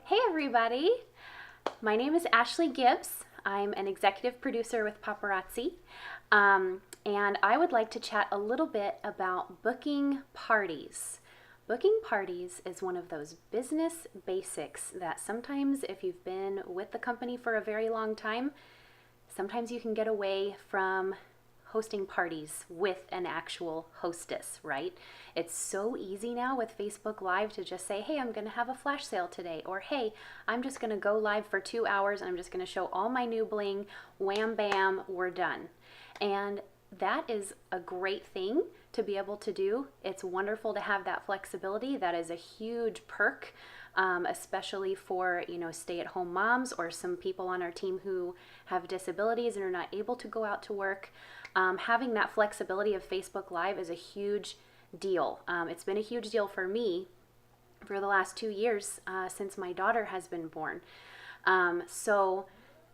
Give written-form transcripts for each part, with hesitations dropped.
Hey everybody! My name is Ashley Gibbs. I'm an executive producer with Paparazzi, and I would like to chat a little bit about booking parties. Booking parties is one of those business basics that sometimes, if you've been with the company for a very long time, sometimes you can get away from hosting parties with an actual hostess, right? It's so easy now with Facebook Live to just say, hey, I'm going to have a flash sale today, or hey, I'm just going to go live for 2 hours and I'm just going to show all my new bling, wham bam, we're done. And that is a great thing to be able to do. It's wonderful to have that flexibility. That is a huge perk, especially for stay-at-home moms or some people on our team who have disabilities and are not able to go out to work. Having that flexibility of Facebook Live is a huge deal. It's been a huge deal for me for the last 2 years since my daughter has been born. So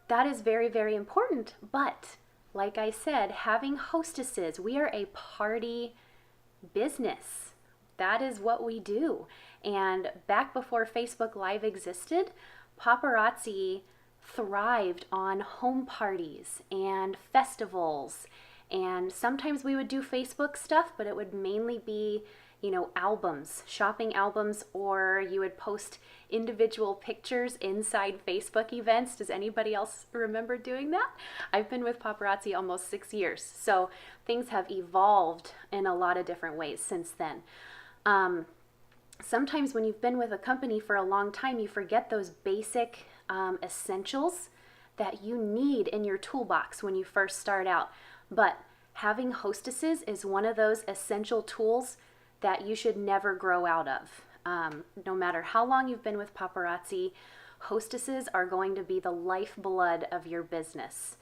that is very, very important. But like I said, having hostesses, we are a party business. That is what we do. And back before Facebook Live existed, Paparazzi thrived on home parties and festivals. And sometimes we would do Facebook stuff, but it would mainly be, albums, shopping albums, or you would post individual pictures inside Facebook events. Does anybody else remember doing that? I've been with Paparazzi almost 6 years, so things have evolved in a lot of different ways since then. Sometimes when you've been with a company for a long time, you forget those basic essentials that you need in your toolbox when you first start out. But having hostesses is one of those essential tools that you should never grow out of. No matter how long you've been with Paparazzi, hostesses are going to be the lifeblood of your business.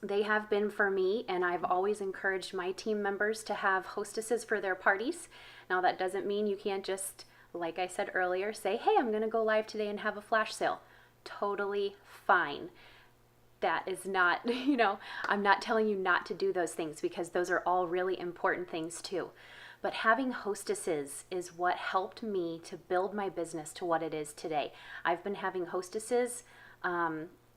They have been for me, and I've always encouraged my team members to have hostesses for their parties. Now, that doesn't mean you can't just, like I said earlier, say, hey, I'm going to go live today and have a flash sale. Totally fine. That is not, I'm not telling you not to do those things, because those are all really important things too. But having hostesses is what helped me to build my business to what it is today. I've been having hostesses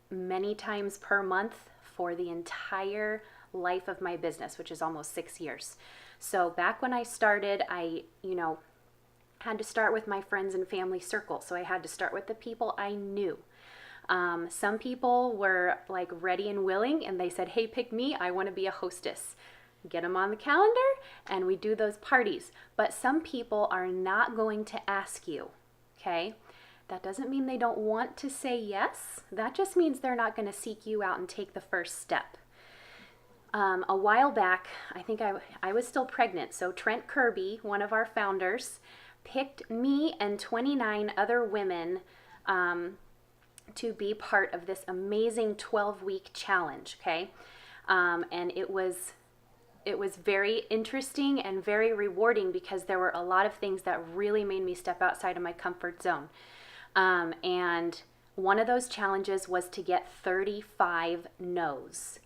many times per month for the entire life of my business, which is almost 6 years. So back when I started, I had to start with my friends and family circle. So I had to start with the people I knew. Some people were like ready and willing, and they said, hey, pick me, I want to be a hostess. Get them on the calendar and we do those parties. But some people are not going to ask you, okay? That doesn't mean they don't want to say yes. That just means they're not going to seek you out and take the first step. A while back, I think I was still pregnant, so Trent Kirby, one of our founders, picked me and 29 other women to be part of this amazing 12-week challenge, okay? And it was very interesting and very rewarding, because there were a lot of things that really made me step outside of my comfort zone. And one of those challenges was to get 35 no's.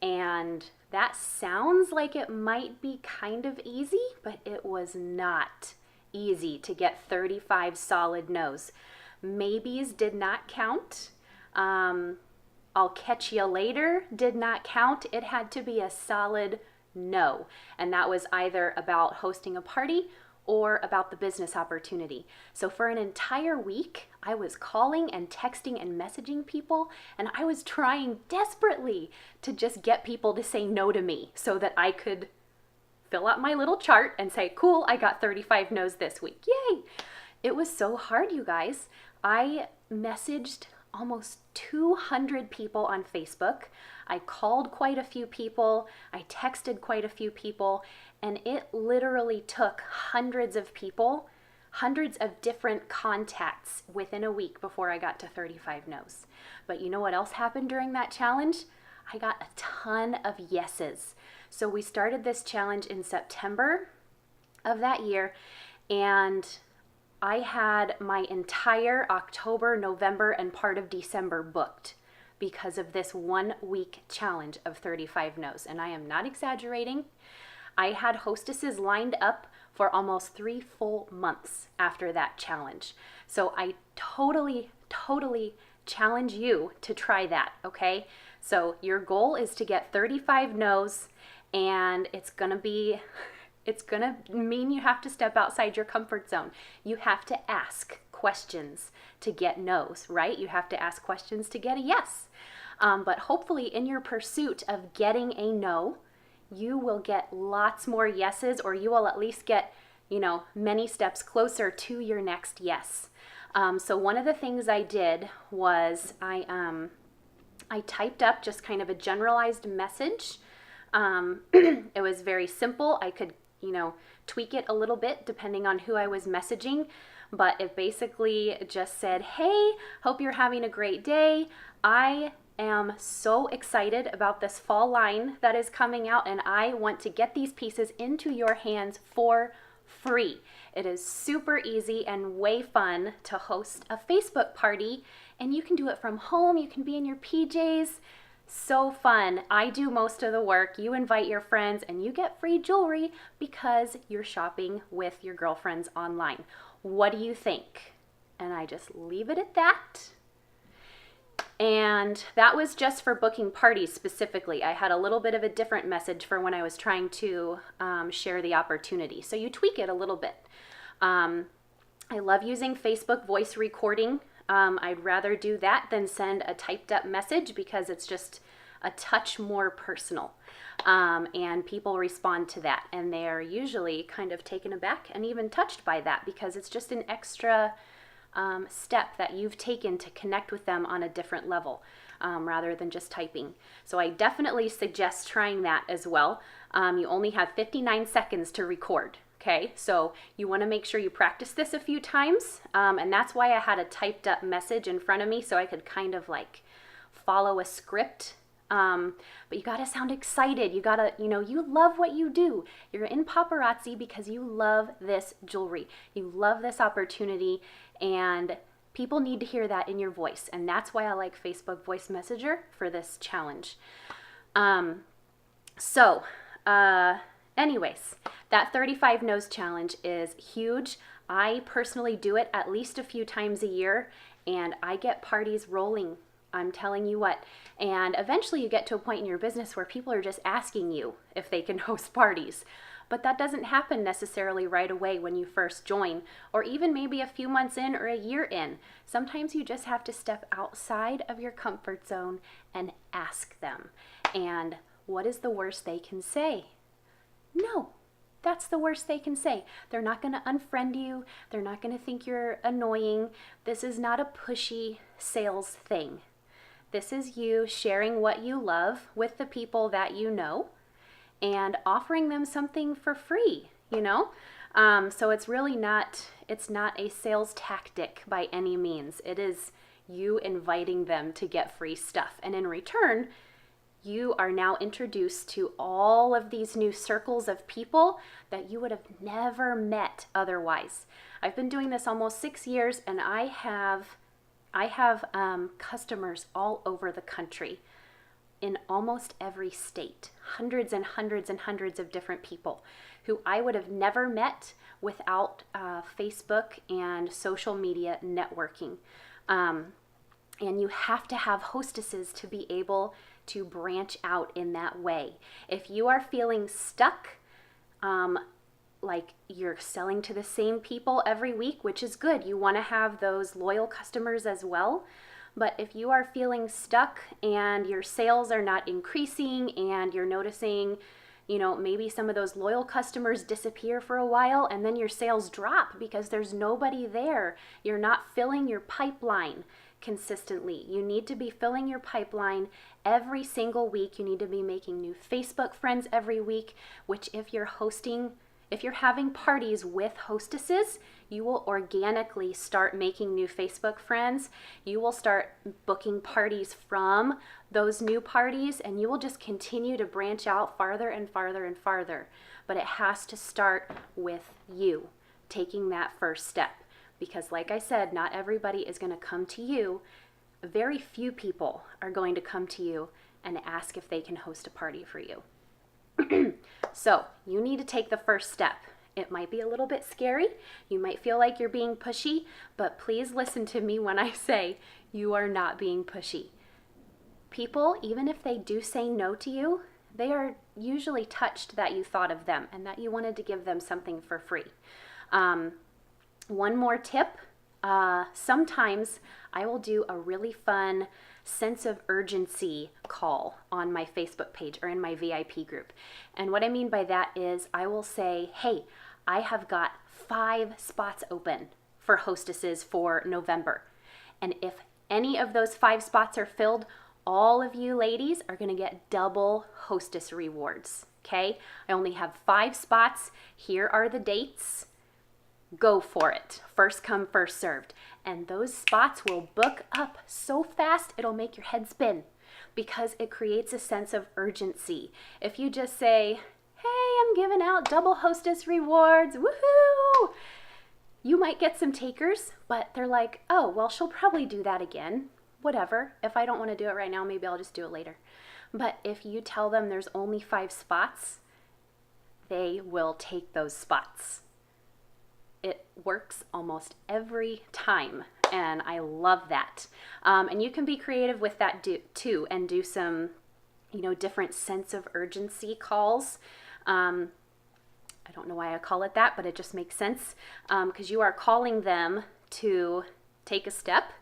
And that sounds like it might be kind of easy, but it was not easy to get 35 solid no's. Maybes did not count. I'll catch you later did not count. It had to be a solid no. And that was either about hosting a party or about the business opportunity. So for an entire week, I was calling and texting and messaging people, and I was trying desperately to just get people to say no to me so that I could fill out my little chart and say, cool, I got 35 no's this week. Yay! It was so hard, you guys. I messaged almost 200 people on Facebook. I called quite a few people. I texted quite a few people. And it literally took hundreds of people, hundreds of different contacts within a week before I got to 35 no's. But you know what else happened during that challenge? I got a ton of yeses. So we started this challenge in September of that year, and I had my entire October, November, and part of December booked because of this 1 week challenge of 35 no's. And I am not exaggerating. I had hostesses lined up for almost 3 full months after that challenge. So I totally challenge you to try that, okay? So your goal is to get 35 no's, and it's gonna mean you have to step outside your comfort zone. You have to ask questions to get no's, right? You have to ask questions to get a yes. But hopefully in your pursuit of getting a no, you will get lots more yeses, or you will at least get, many steps closer to your next yes. So one of the things I did was I typed up just kind of a generalized message. It was very simple. I could, tweak it a little bit depending on who I was messaging, but it basically just said, hey, hope you're having a great day. I am so excited about this fall line that is coming out, and I want to get these pieces into your hands for free. It is super easy and way fun to host a Facebook party, and you can do it from home. You can be in your PJs. So fun. I do most of the work. You invite your friends and you get free jewelry because you're shopping with your girlfriends online. What do you think? And I just leave it at that. And that was just for booking parties specifically. I had a little bit of a different message for when I was trying to share the opportunity. So you tweak it a little bit. I love using Facebook voice recording. I'd rather do that than send a typed up message because it's just a touch more personal. And people respond to that, and they are usually kind of taken aback and even touched by that because it's just an extra step that you've taken to connect with them on a different level rather than just typing. So I definitely suggest trying that as well. You only have 59 seconds to record. Okay, so you want to make sure you practice this a few times, and that's why I had a typed up message in front of me so I could kind of like follow a script. But you got to sound excited. You got to, you love what you do. You're in Paparazzi because you love this jewelry. You love this opportunity, and people need to hear that in your voice, and that's why I like Facebook Voice Messenger for this challenge. Anyways, that 35 No's challenge is huge. I personally do it at least a few times a year, and I get parties rolling. I'm telling you what. And eventually you get to a point in your business where people are just asking you if they can host parties. But that doesn't happen necessarily right away when you first join, or even maybe a few months in or a year in. Sometimes you just have to step outside of your comfort zone and ask them. And what is the worst they can say? No, that's the worst they can say. They're not going to unfriend you. They're not going to think you're annoying. This is not a pushy sales thing. This is you sharing what you love with the people that you know and offering them something for free, So it's really not a sales tactic by any means. It is you inviting them to get free stuff. And in return, you are now introduced to all of these new circles of people that you would have never met otherwise. I've been doing this almost 6 years, and I have customers all over the country in almost every state, hundreds and hundreds and hundreds of different people who I would have never met without Facebook and social media networking. And you have to have hostesses to be able to branch out in that way. If you are feeling stuck, like you're selling to the same people every week, which is good, you want to have those loyal customers as well. But if you are feeling stuck and your sales are not increasing and you're noticing, maybe some of those loyal customers disappear for a while and then your sales drop because there's nobody there, you're not filling your pipeline consistently. You need to be filling your pipeline every single week. You need to be making new Facebook friends every week, which if you're having parties with hostesses, you will organically start making new Facebook friends. You will start booking parties from those new parties, and you will just continue to branch out farther and farther and farther. But it has to start with you taking that first step. Because like I said, not everybody is going to come to you. Very few people are going to come to you and ask if they can host a party for you. So you need to take the first step. It might be a little bit scary. You might feel like you're being pushy, but please listen to me when I say you are not being pushy. People, even if they do say no to you, they are usually touched that you thought of them and that you wanted to give them something for free. One more tip, sometimes I will do a really fun sense of urgency call on my Facebook page or in my VIP group. And what I mean by that is I will say, hey, I have got 5 spots open for hostesses for November. And if any of those 5 spots are filled, all of you ladies are going to get double hostess rewards. Okay? I only have 5 spots. Here are the dates. Go for it. First come, first served. And those spots will book up so fast, it'll make your head spin because it creates a sense of urgency. If you just say, hey, I'm giving out double hostess rewards, woohoo! You might get some takers, but they're like, oh, well, she'll probably do that again. Whatever. If I don't want to do it right now, maybe I'll just do it later. But if you tell them there's only 5 spots, they will take those spots. It works almost every time, and I love that. And you can be creative with that too, and do some, different sense of urgency calls. I don't know why I call it that, but it just makes sense because you are calling them to take a step.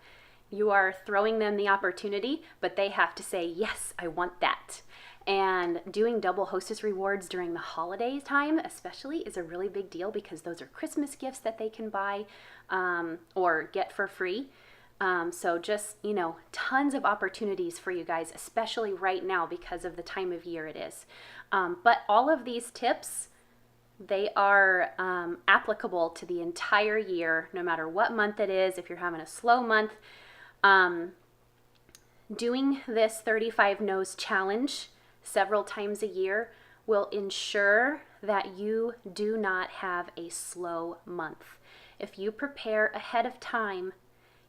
You are throwing them the opportunity, but they have to say, yes, I want that. And doing double hostess rewards during the holiday time especially is a really big deal because those are Christmas gifts that they can buy or get for free. So just, tons of opportunities for you guys, especially right now because of the time of year it is. But all of these tips, they are applicable to the entire year, no matter what month it is. If you're having a slow month, doing this 35 No's challenge several times a year will ensure that you do not have a slow month. If you prepare ahead of time,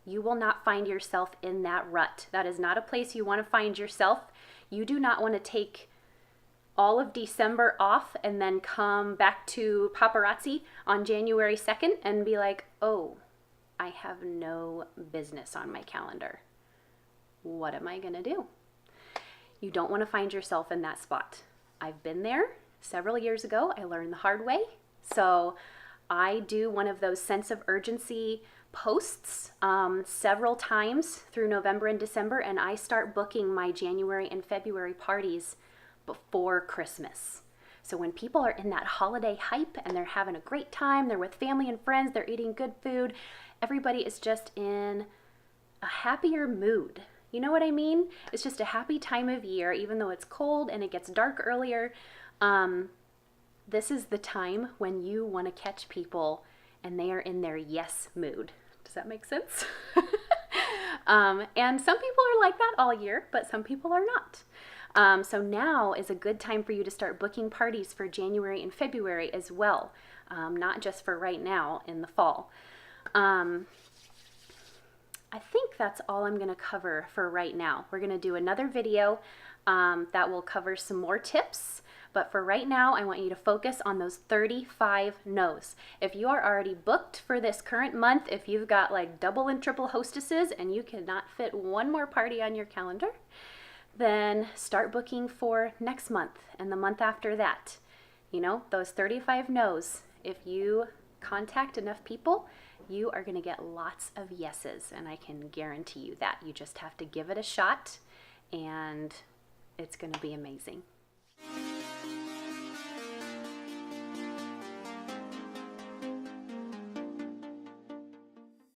you will not find yourself in that rut. That is not a place you want to find yourself. You do not want to take all of December off and then come back to Paparazzi on January 2nd and be like, oh, I have no business on my calendar. What am I going to do? You don't want to find yourself in that spot. I've been there several years ago. I learned the hard way. So I do one of those sense of urgency posts several times through November and December, and I start booking my January and February parties before Christmas. So when people are in that holiday hype and they're having a great time, they're with family and friends, they're eating good food, everybody is just in a happier mood. You know what I mean? It's just a happy time of year, even though it's cold and it gets dark earlier. This is the time when you want to catch people and they are in their yes mood. Does that make sense? And some people are like that all year, but some people are not. So now is a good time for you to start booking parties for January and February as well, not just for right now in the fall. I think that's all I'm going to cover for right now. We're going to do another video that will cover some more tips. But for right now, I want you to focus on those 35 no's. If you are already booked for this current month, if you've got like double and triple hostesses and you cannot fit one more party on your calendar, then start booking for next month and the month after that. Those 35 no's. If you contact enough people, you are going to get lots of yeses, and I can guarantee you that. You just have to give it a shot, and it's going to be amazing.